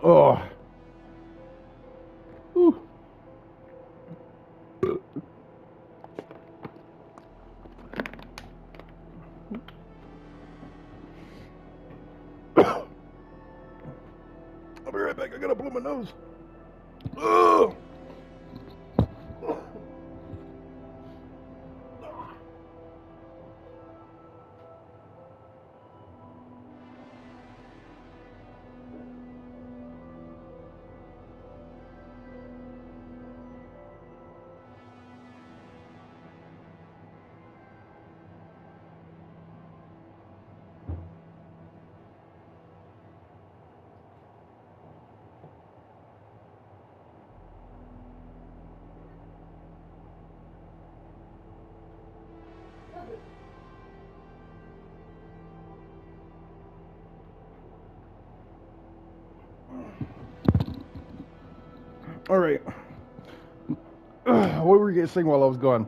Oh. Ooh. I'll be right back. I gotta blow my nose. Ugh. All right. What were you guys saying while I was gone?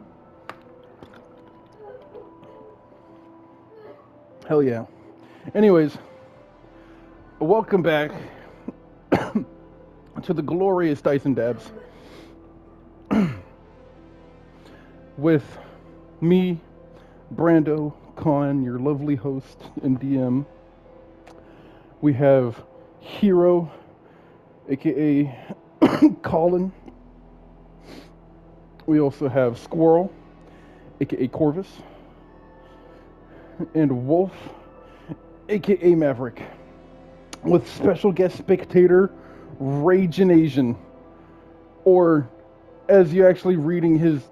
Hell yeah. Anyways, welcome back to the glorious Dyson Dabs with me, Brando Khan, your lovely host and DM. We have Hero, aka Colin. We also have Squirrel, aka Corvus, and Wolf, aka Maverick, with special guest spectator Ragin Asian, or as you actually reading his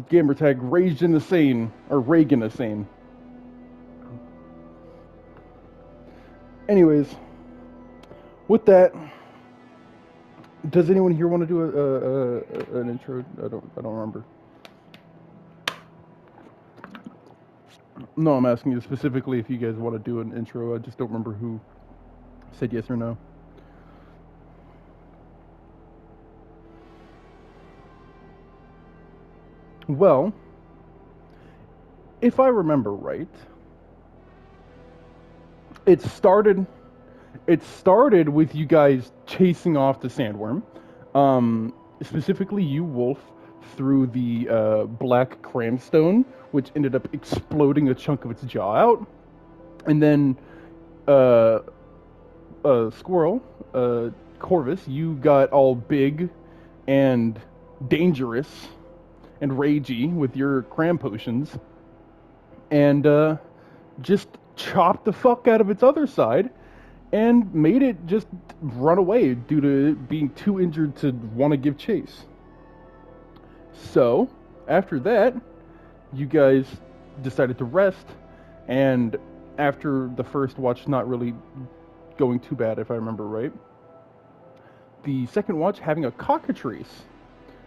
gamer tag, Ragin Insane or Reagan Insane. Anyways, with that, does anyone here want to do an intro? I don't remember. No, I'm asking you specifically if you guys want to do an intro. I just don't remember who said yes or no. Well, if I remember right, it started with you guys chasing off the sandworm, specifically you, Wolf, through the black cramstone, which ended up exploding a chunk of its jaw out, and then Squirrel, Corvus, you got all big and dangerous and ragey with your cram potions, and just chopped the fuck out of its other side and made it just run away due to being too injured to want to give chase. So, after that, you guys decided to rest, and after the first watch not really going too bad, if I remember right, the second watch having a cockatrice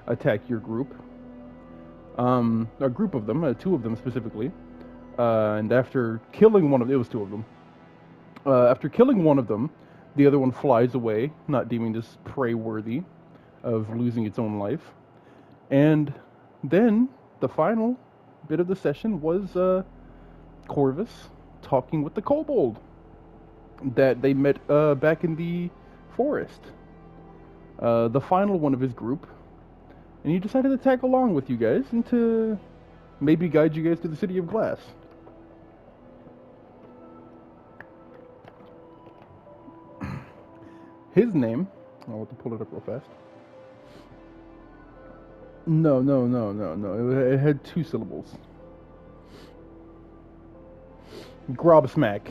attack your group, a group of them, two of them specifically, and after killing one of them, it was two of them. After killing one of them, the other one flies away, not deeming this prey worthy of losing its own life. And then the final bit of the session was Corvus talking with the kobold that they met back in the forest. The final one of his group, and he decided to tag along with you guys and to maybe guide you guys to the City of Glass. His name, I'll have to pull it up real fast. No. It had two syllables. Grobsmack.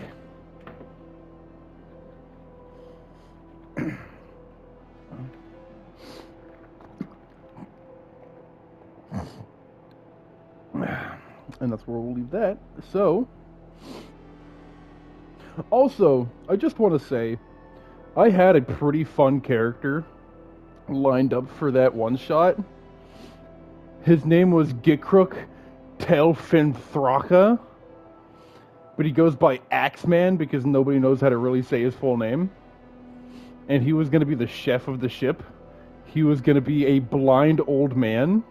And that's where we'll leave that. So, also, I just want to say, I had a pretty fun character lined up for that one shot. His name was Gikrook Telfinthraka, but he goes by Axeman because nobody knows how to really say his full name. And he was going to be the chef of the ship. He was going to be a blind old man.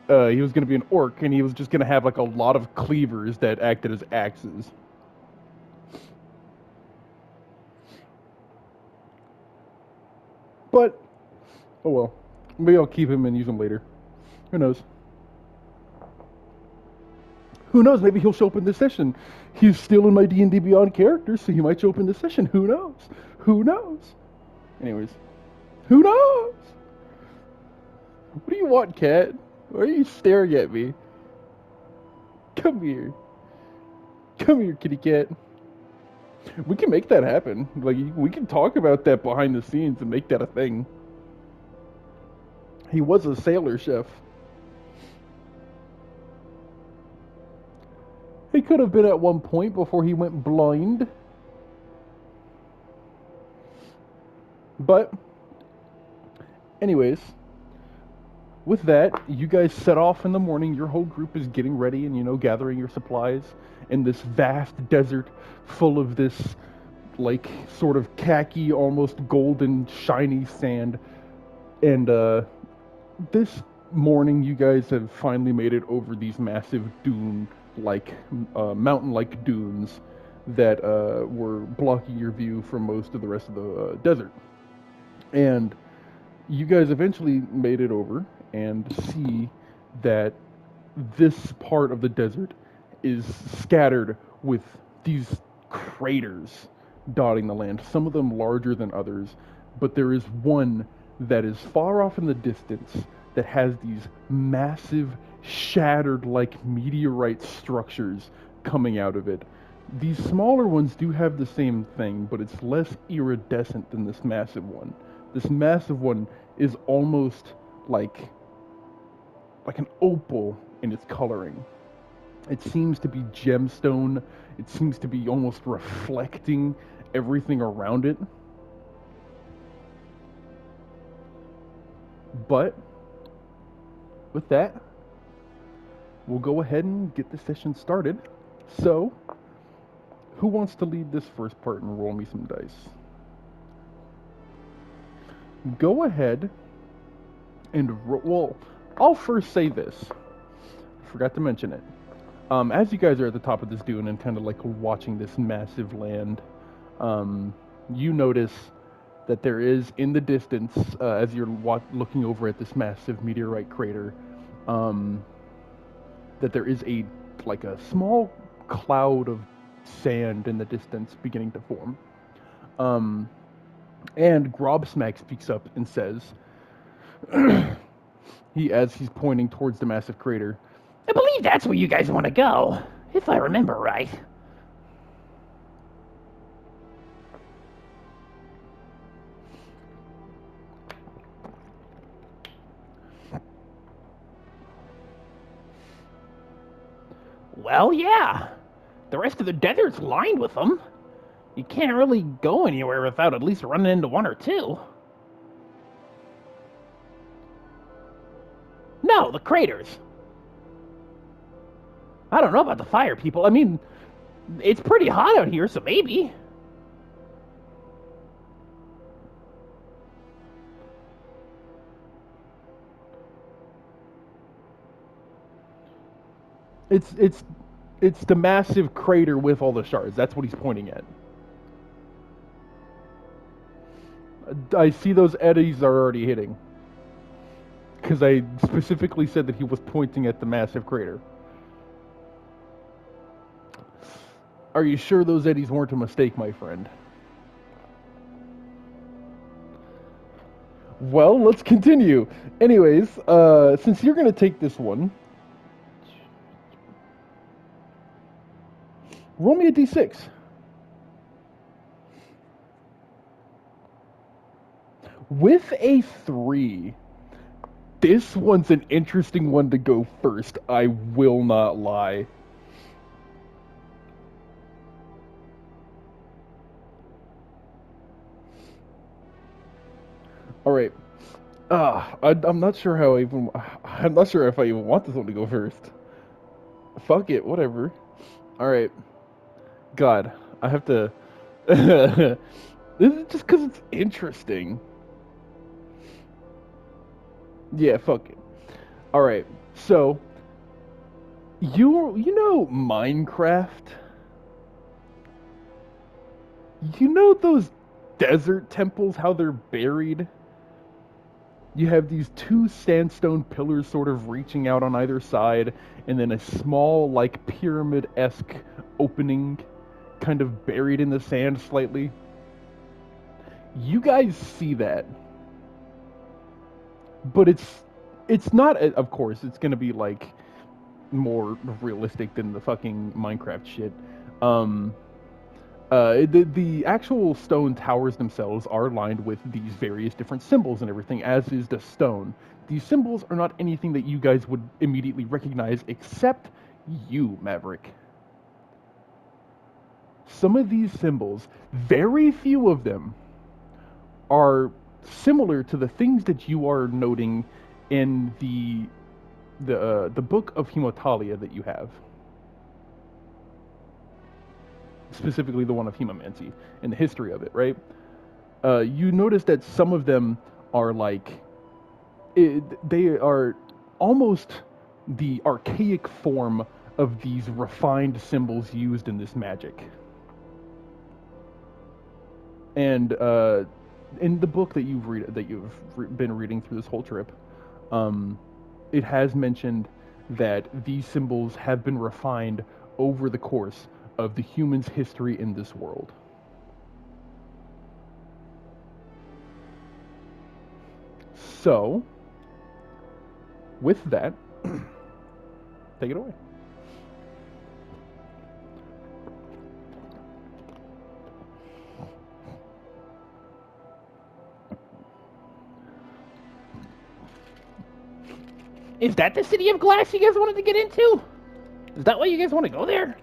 He was going to be an orc, and he was just going to have like a lot of cleavers that acted as axes. But, oh well. Maybe I'll keep him and use him later. Who knows? Who knows? Maybe he'll show up in this session. He's still in my D&D Beyond character, so he might show up in this session. Who knows? Who knows? Anyways, who knows? What do you want, cat? Why are you staring at me? Come here. Come here, kitty cat. We can make that happen. Like, we can talk about that behind the scenes and make that a thing. He was a sailor chef. He could have been at one point before he went blind. But, anyways, with that, you guys set off in the morning. Your whole group is getting ready and, gathering your supplies in this vast desert full of this, like, sort of khaki, almost golden, shiny sand. And, this morning, you guys have finally made it over these massive dune-like, mountain-like dunes that were blocking your view from most of the rest of the desert. And you guys eventually made it over and see that this part of the desert is scattered with these craters dotting the land, some of them larger than others, but there is one that is far off in the distance that has these massive, shattered like meteorite structures coming out of it. These smaller ones do have the same thing, but it's less iridescent than this massive one. This massive one is almost like an opal in its coloring. It seems to be gemstone. It seems to be almost reflecting everything around it. But with that, we'll go ahead and get the session started. So, who wants to lead this first part and roll me some dice? Go ahead and well, I'll first say this. Forgot to mention it. As you guys are at the top of this dune and kind of like watching this massive land, you notice that there is in the distance, as you're looking over at this massive meteorite crater, that there is a small cloud of sand in the distance beginning to form. And Grobsmack speaks up and says, as he's pointing towards the massive crater, I believe that's where you guys want to go, if I remember right. Well, yeah. The rest of the desert's lined with them. You can't really go anywhere without at least running into one or two. No, the craters. I don't know about the fire people. I mean, it's pretty hot out here, so maybe. It's the massive crater with all the shards. That's what he's pointing at. I see those eddies are already hitting. Because I specifically said that he was pointing at the massive crater. Are you sure those eddies weren't a mistake, my friend? Well, let's continue. Anyways, since you're going to take this one, roll me a d6. With a 3, this one's an interesting one to go first. I will not lie. All right. I'm not sure how I'm not sure if I even want this one to go first. Fuck it, whatever. All right. God, I have to. This is just because it's interesting. Yeah, fuck it. All right, so you know Minecraft. You know those desert temples, how they're buried? You have these two sandstone pillars sort of reaching out on either side, and then a small, like, pyramid esque opening kind of buried in the sand slightly. You guys see that, but it's not, of course, it's gonna be like more realistic than the fucking Minecraft shit. Um, the actual stone towers themselves are lined with these various different symbols and everything, as is the stone. These symbols are not anything that you guys would immediately recognize, except you, Maverick. Some of these symbols, very few of them, are similar to the things that you are noting in the book of Hemotalia that you have, specifically the one of Hemomancy and the history of it, right? You notice that some of them are like they are almost the archaic form of these refined symbols used in this magic. And in the book that been reading through this whole trip, um, it has mentioned that these symbols have been refined over the course of the humans' history in this world. So, with that, take it away. Is that the city of glass you guys wanted to get into? Is that why you guys want to go there?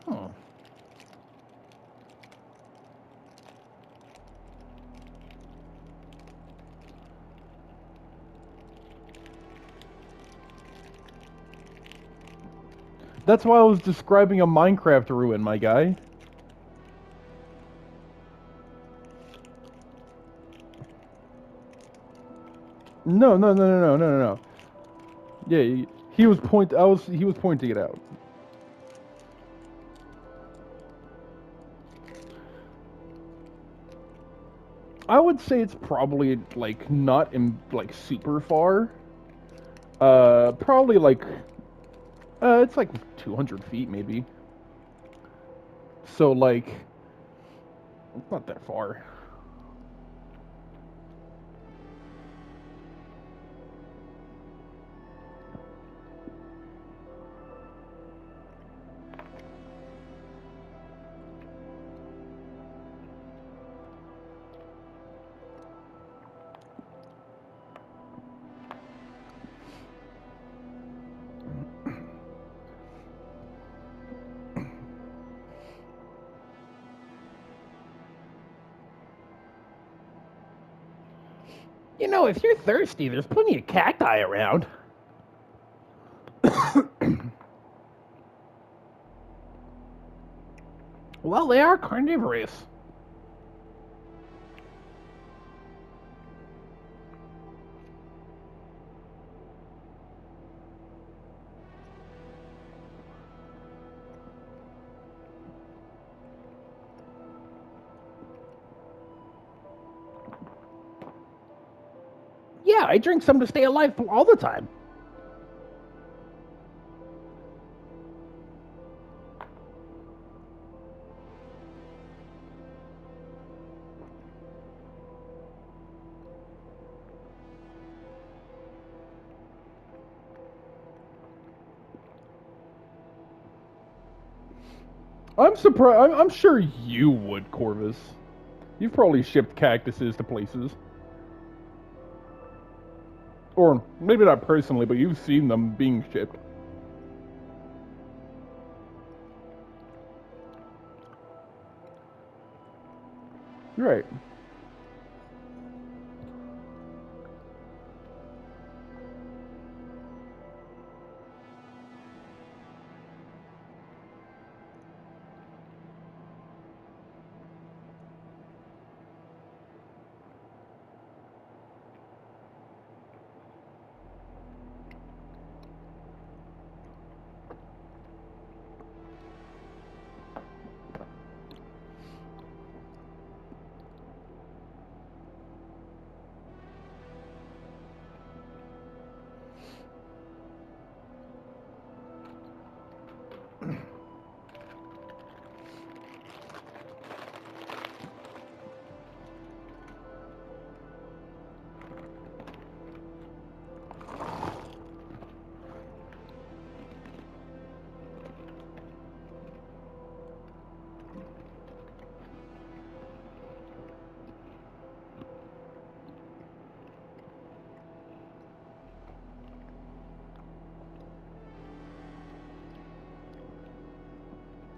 Hmm. That's why I was describing a Minecraft ruin, my guy. No, no, no, no, no, no, no, no. Yeah, he was point. I was. He was pointing it out. I would say it's probably like not in like super far. Probably like it's like 200 feet maybe. So like, it's not that far. You know, if you're thirsty, there's plenty of cacti around. Well, they are carnivorous. Yeah, I drink some to stay alive all the time. I'm surprised. I'm sure you would, Corvus. You've probably shipped cactuses to places, or maybe not personally, but you've seen them being shipped. Right.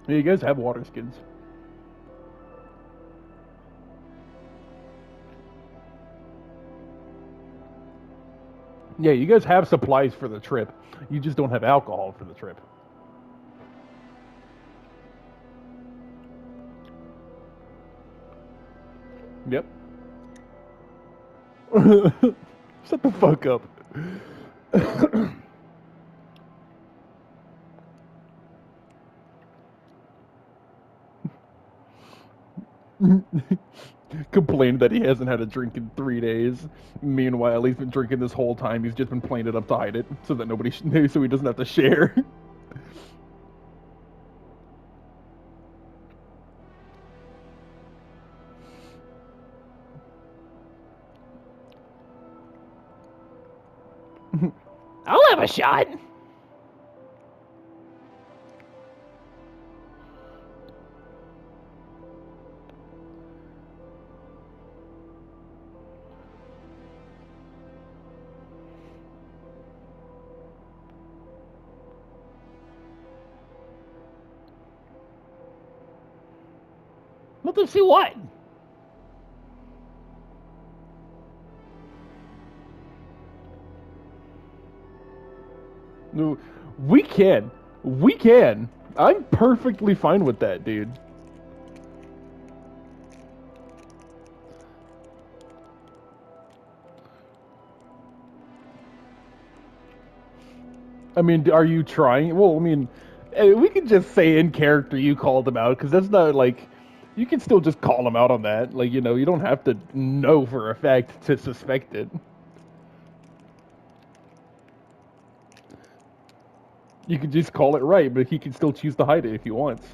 Yeah, you guys have water skins. Yeah, you guys have supplies for the trip. You just don't have alcohol for the trip. Yep. Shut the fuck up. Complained that he hasn't had a drink in 3 days. Meanwhile, he's been drinking this whole time. He's just been playing it up to hide it, so that nobody, so he doesn't have to share. I'll have a shot. Let them see what? No, we can. We can. I'm perfectly fine with that, dude. I mean, are you trying? Well, I mean, we can just say in character you called him out because that's not like you can still just call him out on that. Like, you don't have to know for a fact to suspect it. You can just call it right, but he can still choose to hide it if he wants.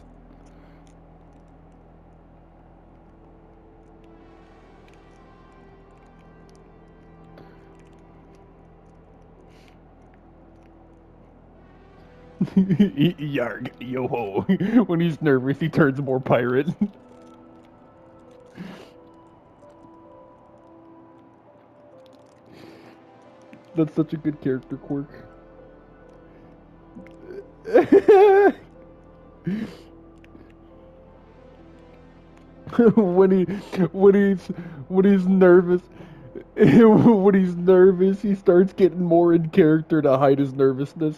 Yarg, yo ho. When he's nervous, he turns more pirate. That's such a good character quirk. when he when he's nervous when he's nervous he starts getting more in character to hide his nervousness.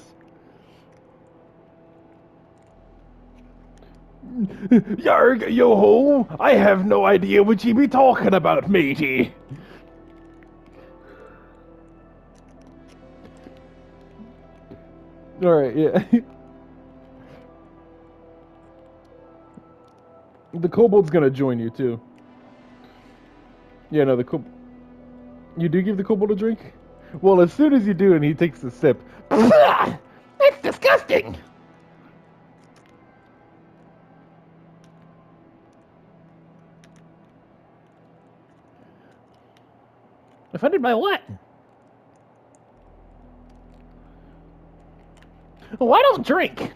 Yarg, yo ho! I have no idea what ye be talking about, matey. All right, yeah. The kobold's gonna join you too. Yeah, no, the kobold. You do give the kobold a drink? Well, as soon as you do, and he takes a sip. That's disgusting. Offended by what? Well, I don't drink.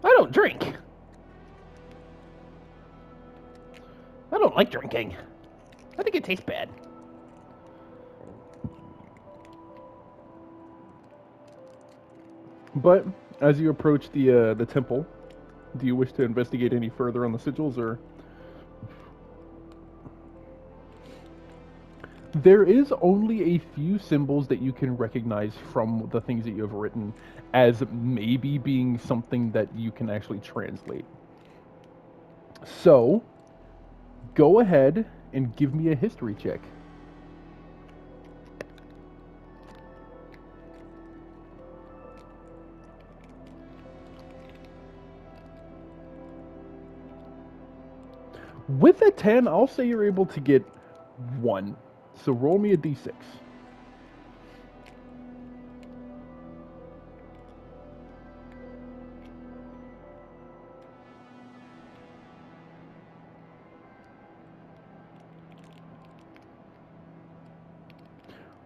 I don't drink. I don't like drinking. I think it tastes bad. But as you approach the temple, do you wish to investigate any further on the sigils, or there is only a few symbols that you can recognize from the things that you have written as maybe being something that you can actually translate. So, go ahead and give me a history check. With a 10, I'll say you're able to get one. So roll me a d6.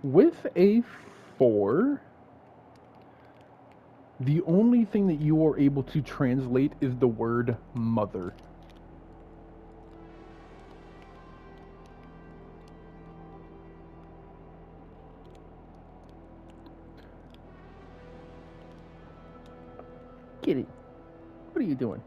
With a 4, the only thing that you are able to translate is the word mother. Kitty, what are you doing?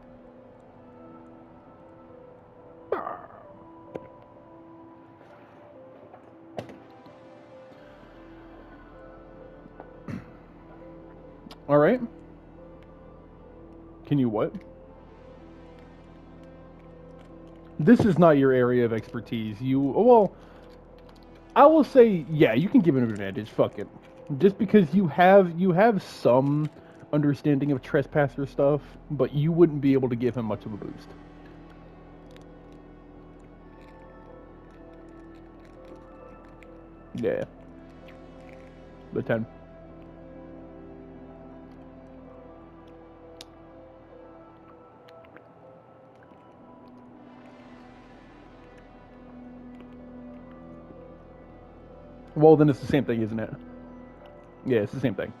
All right. Can you what? This is not your area of expertise. Well, I will say, yeah, you can give it an advantage. Fuck it. Just because you have some understanding of trespasser stuff, but you wouldn't be able to give him much of a boost. Yeah, the 10. Well, then it's the same thing, isn't it? Yeah, it's the same thing.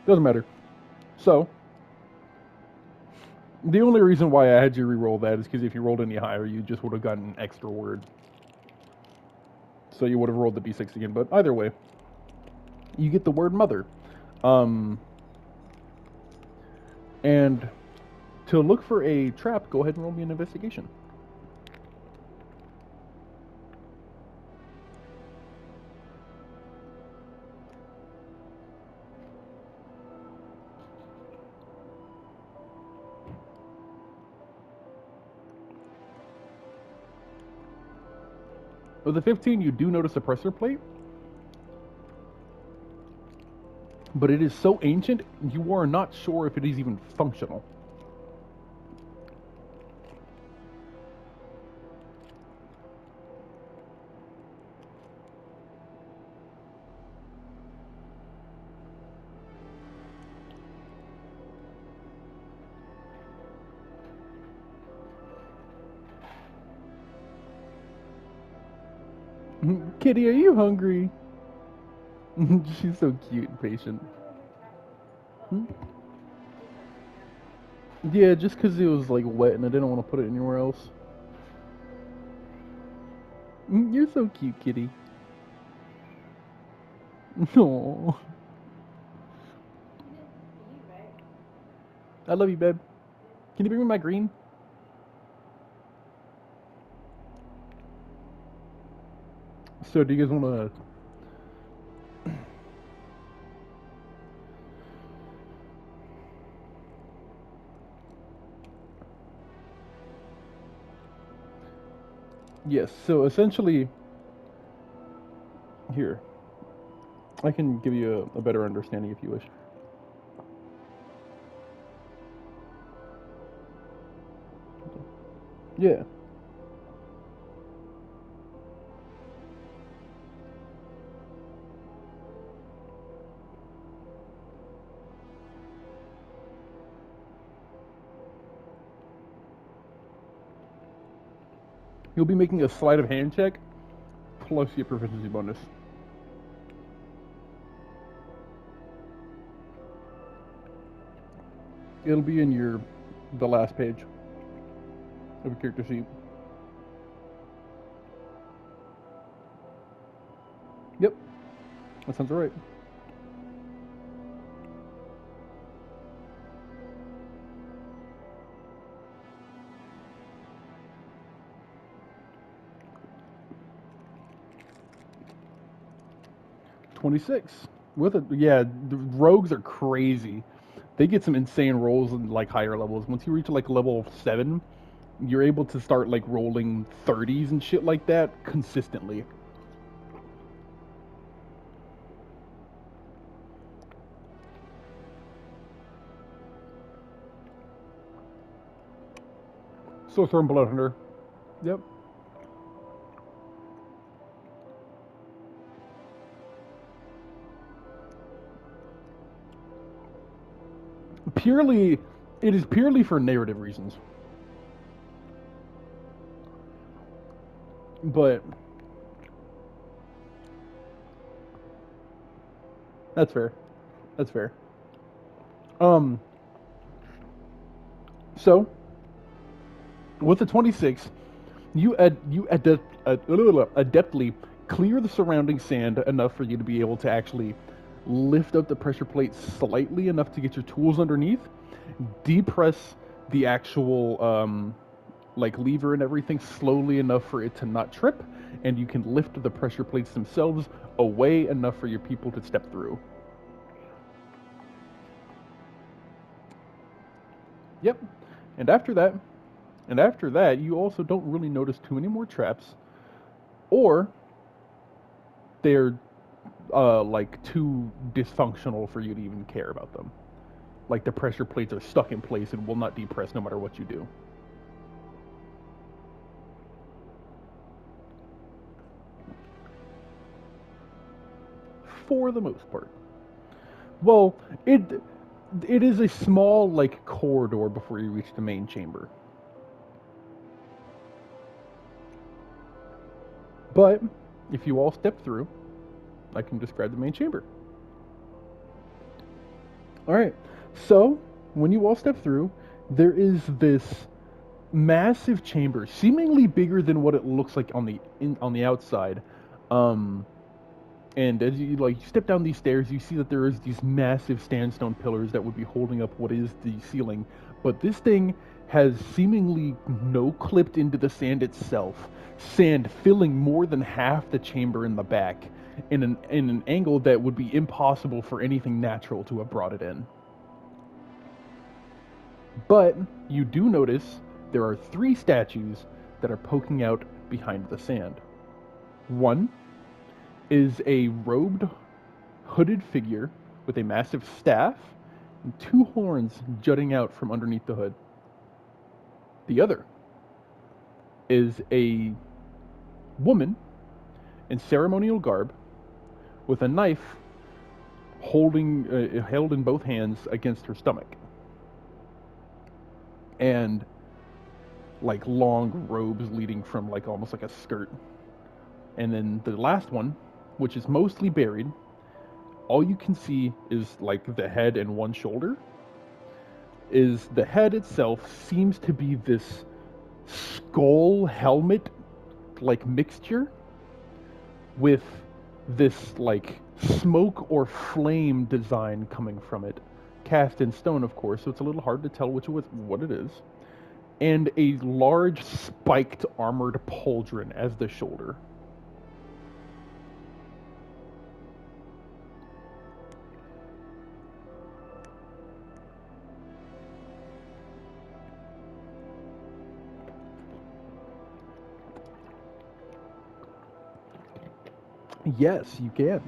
Doesn't matter. So, the only reason why I had you re-roll that is because if you rolled any higher, you just would have gotten an extra word. So you would have rolled the d6 again. But either way, you get the word mother. Um, and to look for a trap, go ahead and roll me an investigation. With a 15, you do notice a pressure plate, but it is so ancient, you are not sure if it is even functional. Kitty, are you hungry? She's so cute and patient. Hmm? Yeah, just because it was like wet and I didn't want to put it anywhere else. You're so cute, kitty. No, I love you, babe. Can you bring me my green? So, do you guys want to? Yes. So essentially, here I can give you a better understanding if you wish. Yeah. You'll be making a sleight of hand check plus your proficiency bonus. It'll be in the last page of your character sheet. Yep, that sounds alright. 26. With it, yeah, the rogues are crazy. They get some insane rolls in like higher levels. Once you reach like level 7, you're able to start like rolling 30s and shit like that consistently. So Storm Blood Hunter. Yep. Purely, it is purely for narrative reasons. But That's fair. That's fair. Um, so with the 26, adeptly clear the surrounding sand enough for you to be able to actually lift up the pressure plate slightly enough to get your tools underneath, depress the actual like lever and everything slowly enough for it to not trip, and you can lift the pressure plates themselves away enough for your people to step through. Yep. And after that, you also don't really notice too many more traps, or they're like too dysfunctional for you to even care about them. Like the pressure plates are stuck in place and will not depress no matter what you do. For the most part. Well, it is a small like corridor before you reach the main chamber. But if you all step through, I can describe the main chamber. All right. So when you all step through, there is this massive chamber, seemingly bigger than what it looks like on the outside. Um, and as you like you step down these stairs, you see that there is these massive sandstone pillars that would be holding up what is the ceiling. But this thing has seemingly no clipped into the sand itself, sand filling more than half the chamber in the back, in an angle that would be impossible for anything natural to have brought it in. But you do notice there are three statues that are poking out behind the sand. One is a robed, hooded figure with a massive staff and two horns jutting out from underneath the hood. The other is a woman in ceremonial garb with a knife held in both hands against her stomach, and like long robes leading from like almost like a skirt. And then the last one, which is mostly buried, all you can see is like the head and one shoulder. Is the head itself seems to be this skull helmet like mixture with this like smoke or flame design coming from it, cast in stone, of course, so it's a little hard to tell what it is, and a large spiked armored pauldron as the shoulder. Yes, you can.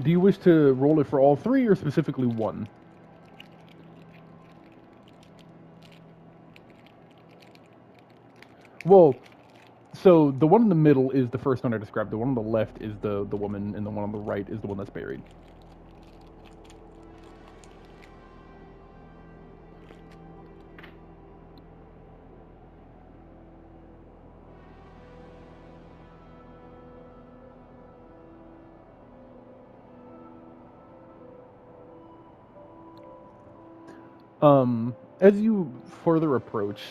Do you wish to roll it for all three or specifically one? Well, so the one in the middle is the first one I described. The one on the left is the woman, and the one on the right is the one that's buried. As you further approach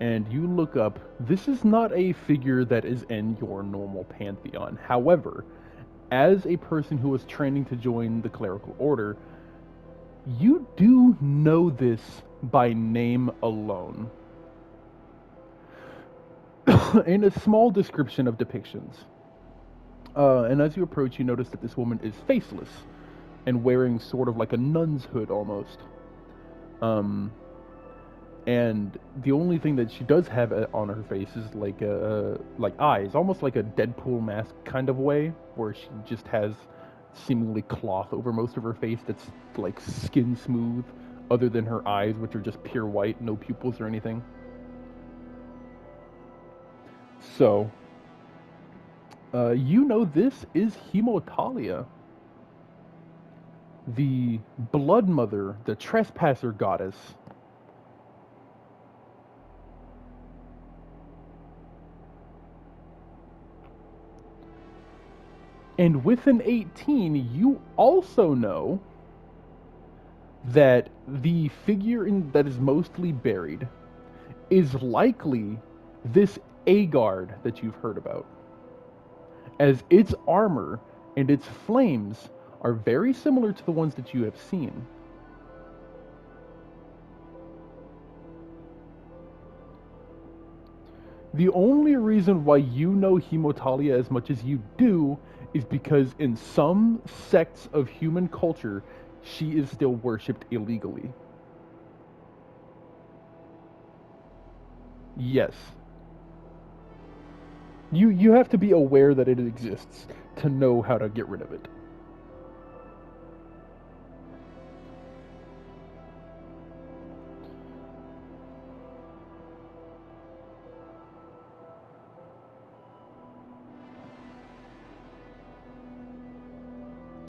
and you look up, this is not a figure that is in your normal pantheon. However, as a person who is training to join the clerical order, you do know this by name alone. In a small description of depictions. And as you approach, you notice that this woman is faceless and wearing sort of like a nun's hood almost. Um, and the only thing that she does have on her face is like eyes, almost like a Deadpool mask kind of way, where she just has seemingly cloth over most of her face that's like skin smooth, other than her eyes, which are just pure white, no pupils or anything. So, you know this is Hemotalia, the Blood Mother, the Trespasser Goddess. And with an 18, you also know that the figure that is mostly buried is likely this A-guard that you've heard about, as its armor and its flames are very similar to the ones that you have seen. The only reason why you know Hemotalia as much as you do is because in some sects of human culture, she is still worshipped illegally. Yes. You have to be aware that it exists to know how to get rid of it.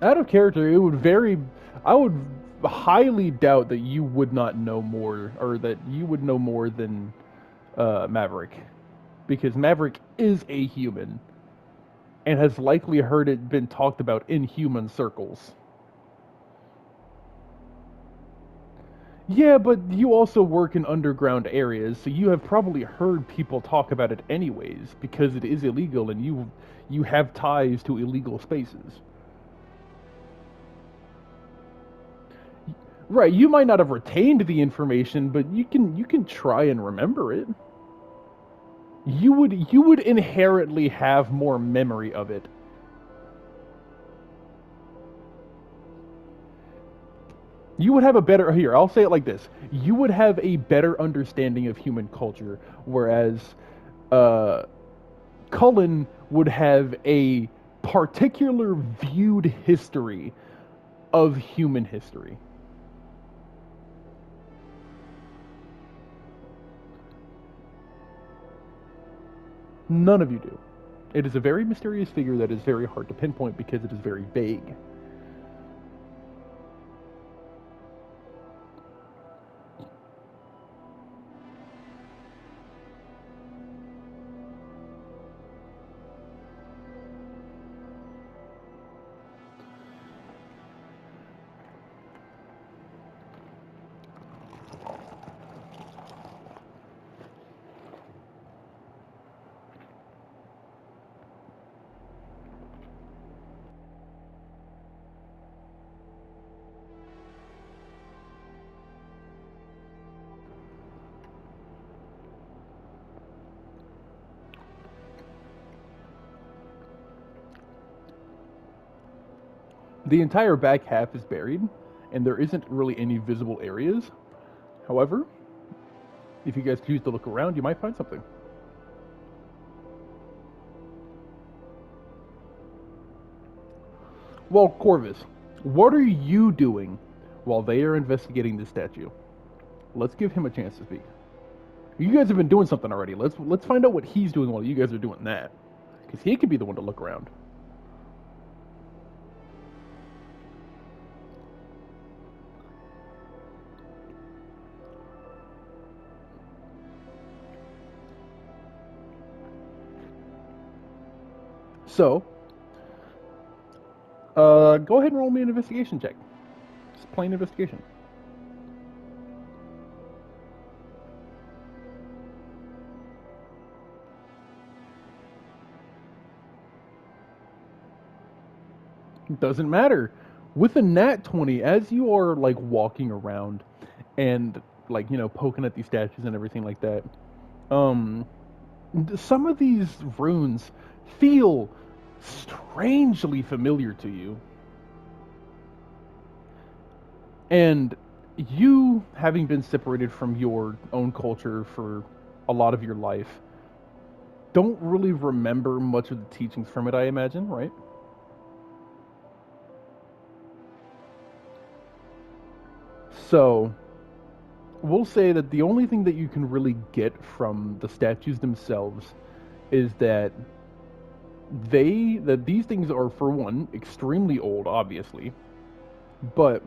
Out of character, it would very. I would highly doubt that you would not know more, or that you would know more than Maverick, because Maverick is a human and has likely heard it been talked about in human circles. Yeah, but you also work in underground areas, so you have probably heard people talk about it anyways, because it is illegal and you have ties to illegal spaces. Right, you might not have retained the information, but you can try and remember it. You would inherently have more memory of it. You would have a better here, I'll say it like this. You would have a better understanding of human culture, whereas uh Cullen would have a particular viewed history of human history. None of you do. It is a very mysterious figure that is very hard to pinpoint because it is very vague. The entire back half is buried, and there isn't really any visible areas. However, if you guys choose to look around, you might find something. Well, Corvus, what are you doing while they are investigating this statue? Let's give him a chance to speak. You guys have been doing something already. Let's find out what he's doing while you guys are doing that, because he could be the one to look around. So, go ahead and roll me an investigation check. Just plain investigation. Doesn't matter. With a nat 20, as you are like walking around and like, poking at these statues and everything like that, um, some of these runes feel strangely familiar to you. And you, having been separated from your own culture for a lot of your life, don't really remember much of the teachings from it, I imagine, right? So, we'll say that the only thing that you can really get from the statues themselves is that these things are, for one, extremely old, obviously, but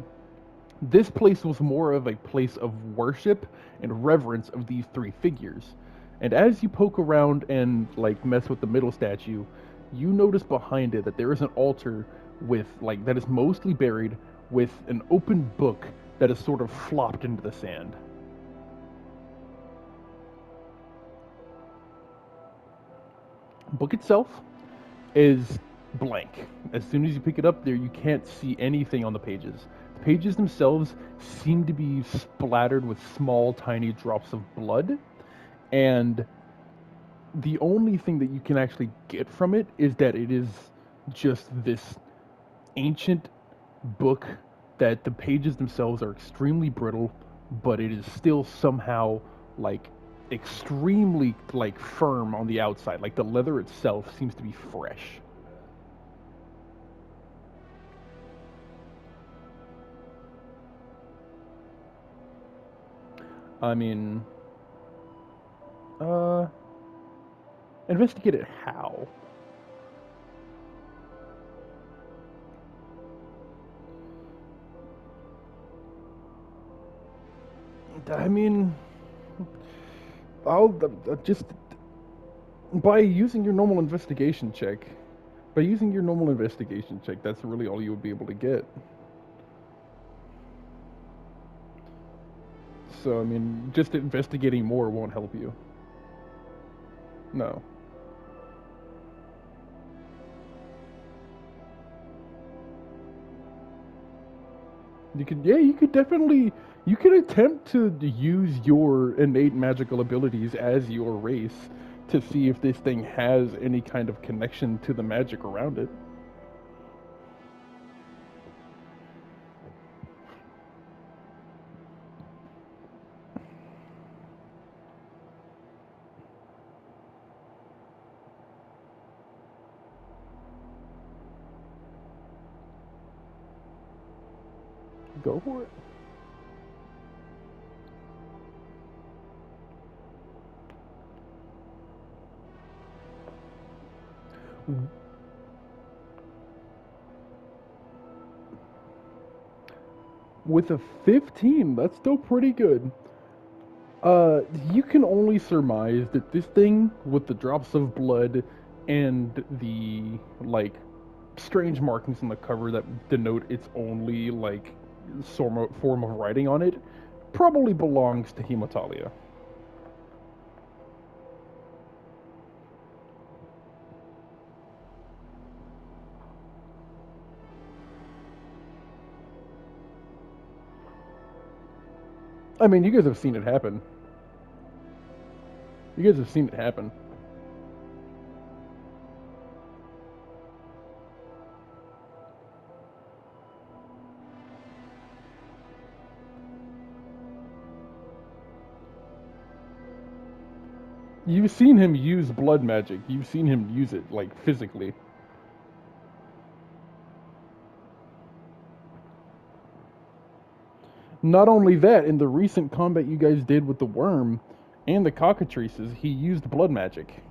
this place was more of a place of worship and reverence of these three figures. And as you poke around and like mess with the middle statue, you notice behind it that there is an altar with like that is mostly buried with an open book that is sort of flopped into the sand. Book itself is blank. As soon as you pick it up there, you can't see anything on the pages. The pages themselves seem to be splattered with small, tiny drops of blood, and the only thing that you can actually get from it is that it is just this ancient book that the pages themselves are extremely brittle, but it is still somehow like extremely like firm on the outside. Like the leather itself seems to be fresh. I mean, uh, investigate it how? I mean, I'll just by using your normal investigation check. By using your normal investigation check, that's really all you would be able to get. So, I mean, just investigating more won't help you. No. You could definitely, you could attempt to use your innate magical abilities as your race to see if this thing has any kind of connection to the magic around it. Go for it. With a 15, that's still pretty good. Uh, you can only surmise that this thing, with the drops of blood and the, like, strange markings on the cover that denote its only, like, form of writing on it, probably belongs to Hematalia. I mean, you guys have seen it happen. You guys have seen it happen. You've seen him use blood magic. You've seen him use it, like, physically. Not only that, in the recent combat you guys did with the worm and the cockatrices, he used blood magic.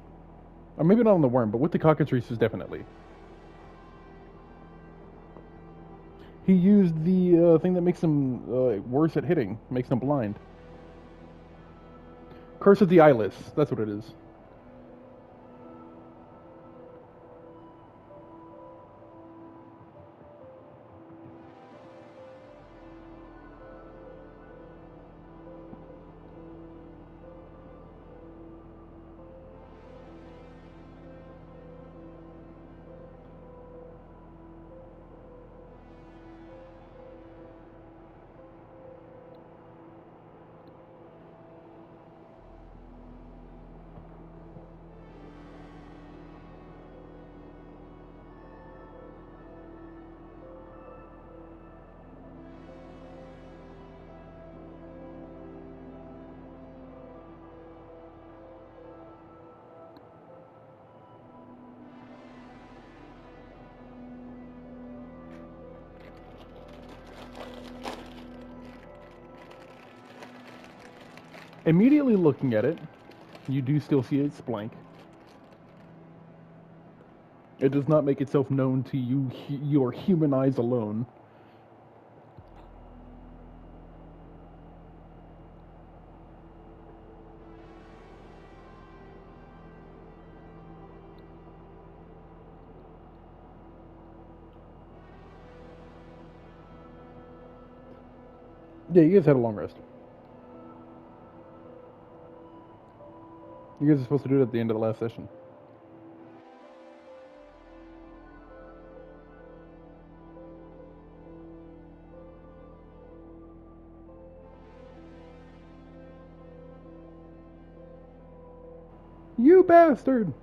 Or maybe not on the worm, but with the cockatrices, definitely. He used the thing that makes him worse at hitting, makes him blind. Curse of the Eyeless, that's what it is. Immediately looking at it, you do still see it's blank. It does not make itself known to you, your human eyes alone. Yeah, you guys had a long rest. You guys are supposed to do it at the end of the last session. You bastard!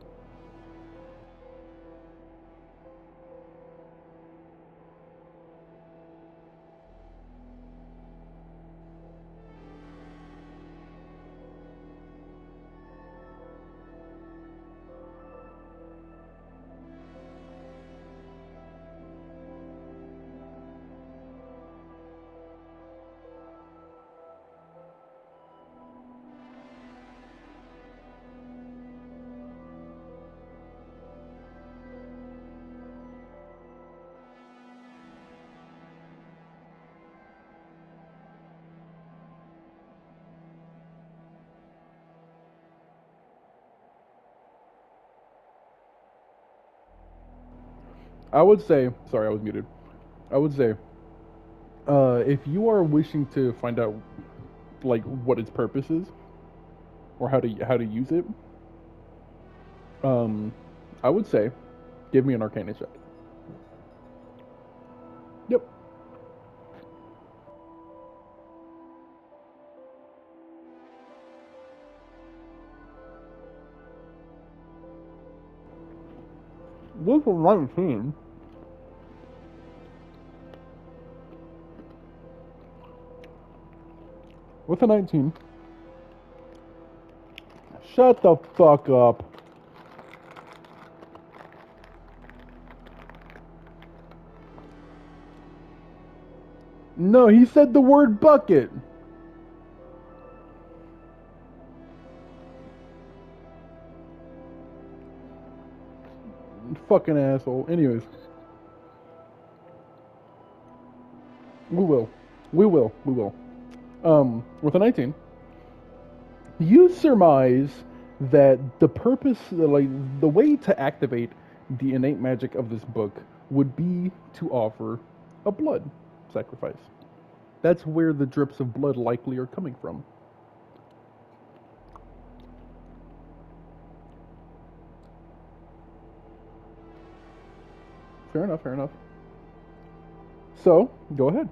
I would say, sorry, I was muted. I would say, if you are wishing to find out like what its purpose is or how to use it, um, I would say, give me an Arcana check. Yep. With a 19, with a 19, shut the fuck up. No, he said the word bucket. Fucking asshole. Anyways, we will. We will. We will. With a 19, you surmise that the purpose, like the way to activate the innate magic of this book would be to offer a blood sacrifice. That's where the drips of blood likely are coming from. Fair enough, fair enough. So, go ahead.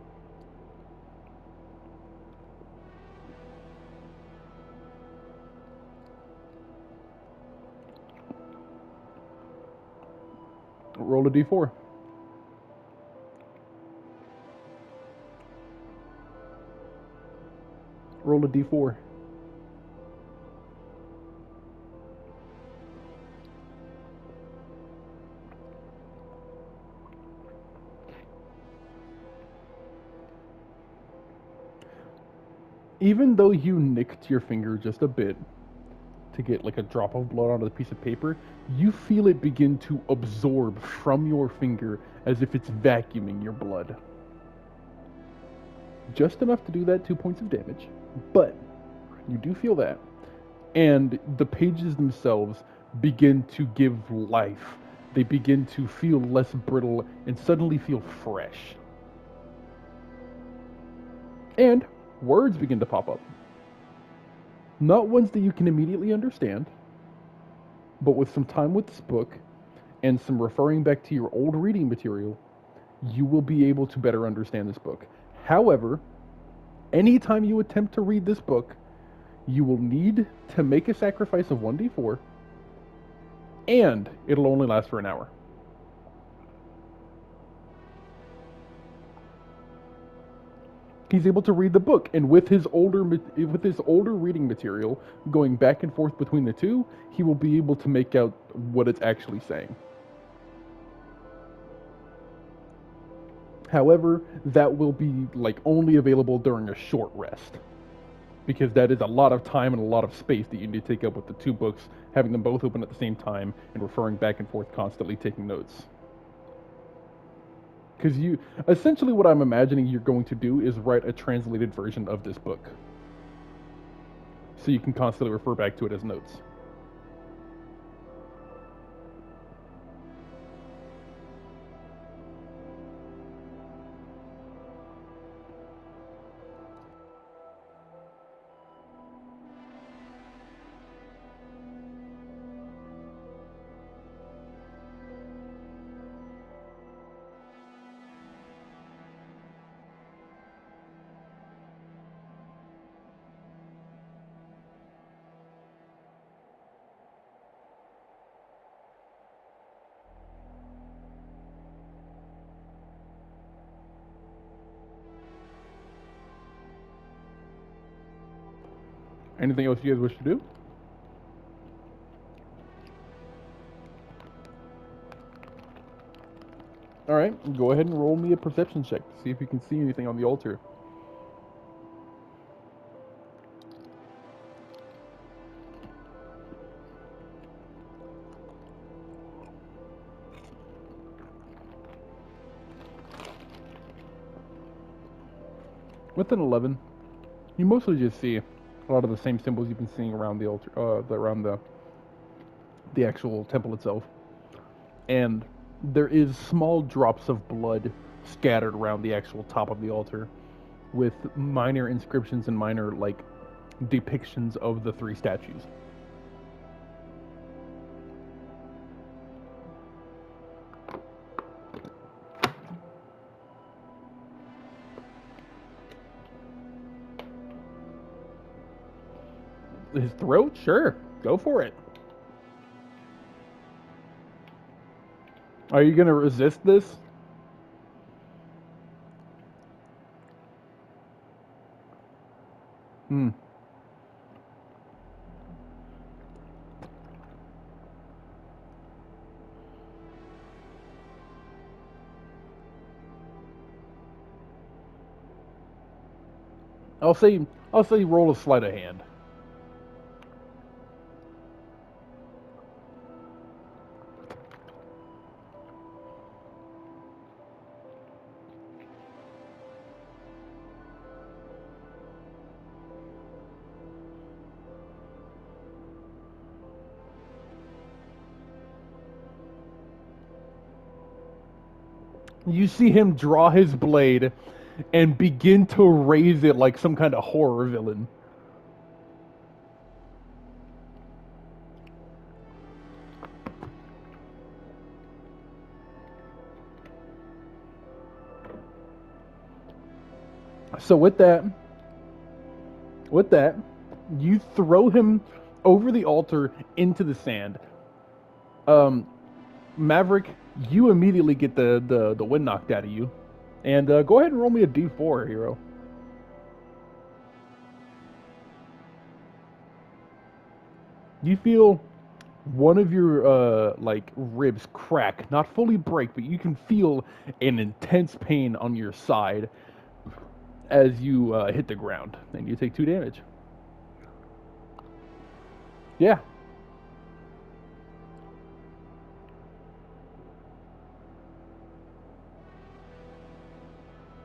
Roll a d4. Roll a d4. Even though you nicked your finger just a bit to get like a drop of blood onto the piece of paper, you feel it begin to absorb from your finger as if it's vacuuming your blood. Just enough to do that 2 points of damage, but you do feel that. And the pages themselves begin to give life. They begin to feel less brittle and suddenly feel fresh. And words begin to pop up. Not ones that you can immediately understand, but with some time with this book and some referring back to your old reading material, you will be able to better understand this book. However, anytime you attempt to read this book, you will need to make a sacrifice of 1d4, and it'll only last for an hour. He's able to read the book, and with his older reading material going back and forth between the two, he will be able to make out what it's actually saying. However, that will be like only available during a short rest, because that is a lot of time and a lot of space that you need to take up with the two books, having them both open at the same time and referring back and forth constantly, taking notes. Because you essentially what I'm imagining you're going to do is write a translated version of this book, so you can constantly refer back to it as notes. Anything else you guys wish to do? All right, go ahead and roll me a perception check to see if you can see anything on the altar. With an 11, you mostly just see a lot of the same symbols you've been seeing around the altar, around the actual temple itself, and there is small drops of blood scattered around the actual top of the altar, with minor inscriptions and minor like depictions of the three statues. His throat? Sure, go for it. Are you gonna resist this? Hmm. I'll say roll a sleight of hand. You see him draw his blade and begin to raise it like some kind of horror villain. So with that, you throw him over the altar into the sand. Um, Maverick, you immediately get the wind knocked out of you, and go ahead and roll me a d4, hero. You feel one of your like ribs crack, not fully break, but you can feel an intense pain on your side as you hit the ground, and you take 2 damage. Yeah.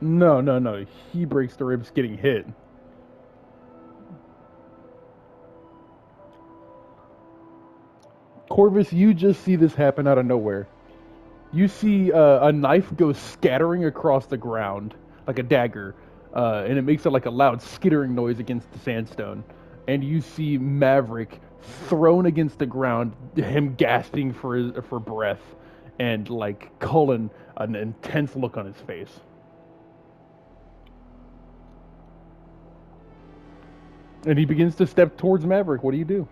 No, no, no. He breaks the ribs getting hit. Corvus, you just see this happen out of nowhere. You see a knife go scattering across the ground like a dagger, and it makes like a loud skittering noise against the sandstone. And you see Maverick thrown against the ground, him gasping for breath, and like Cullen an intense look on his face. And he begins to step towards Maverick. What do you do?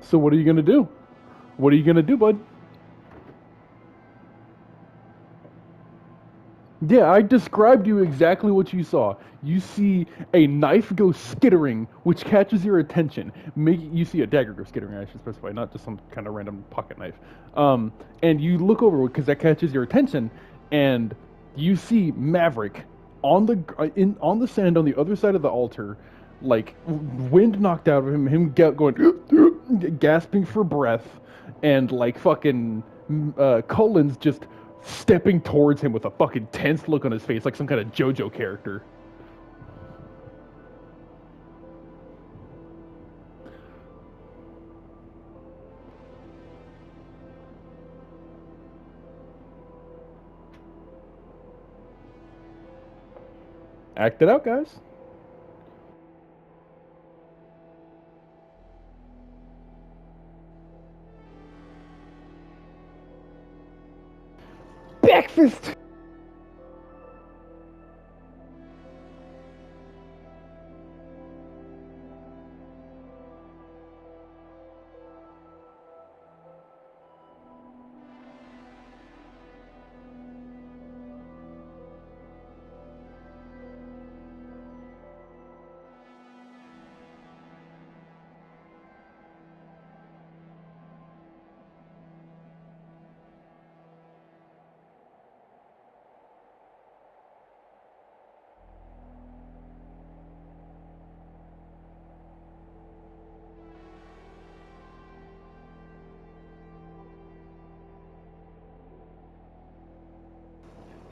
So what are you gonna do? What are you gonna do, bud? Yeah, I described you exactly what you saw. You see a knife go skittering, which catches your attention. You see a dagger go skittering, I should specify, not just some kind of random pocket knife. And you look over because that catches your attention, and you see Maverick on the sand on the other side of the altar, like wind knocked out of him, going gasping for breath, and like fucking Cullen's just stepping towards him with a fucking tense look on his face, like some kind of JoJo character. Act it out, guys. Breakfast.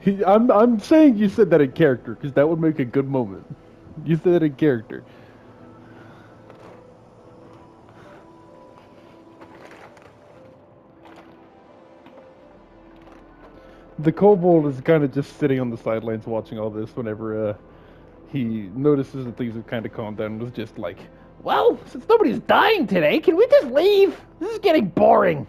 I'm saying you said that in character because that would make a good moment. You said that in character. The kobold is kind of just sitting on the sidelines watching all this whenever he notices that things have kind of calmed down and was just like, Well, since nobody's dying today, can we just leave? This is getting boring.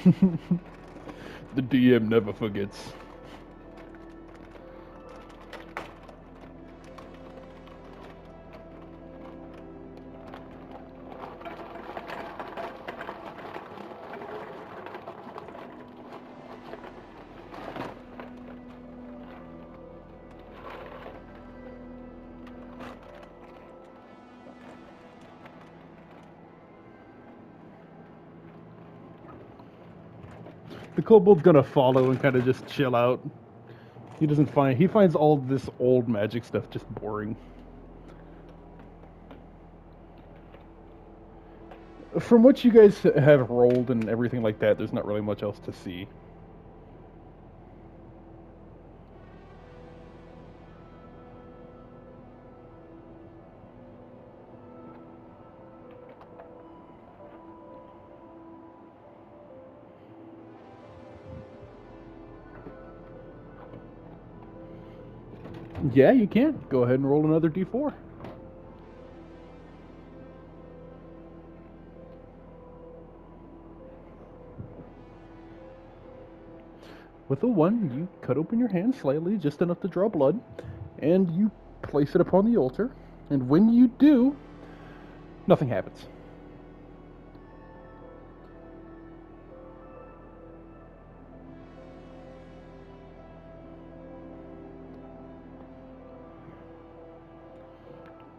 the DM never forgets. The kobold's gonna follow and kind of just chill out. He finds all this old magic stuff just boring. From what you guys have rolled and everything like that, there's not really much else to see. Yeah, you can. Go ahead and roll another d4. With a 1, you cut open your hand slightly, just enough to draw blood, and you place it upon the altar. And when you do, nothing happens.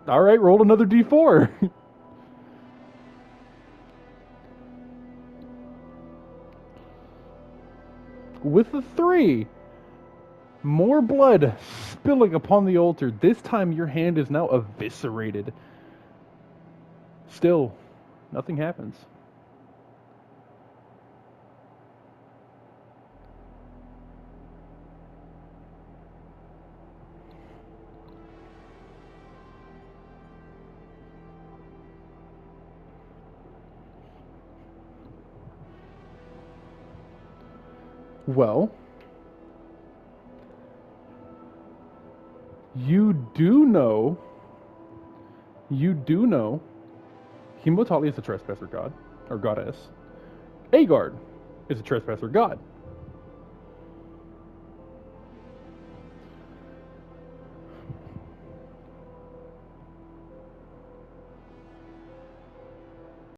All right, roll another d4. With a 3, more blood spilling upon the altar. This time your hand is now eviscerated. Still, nothing happens. Well, you do know, you do know, Himotali is a trespasser god, or goddess. Agard is a trespasser god.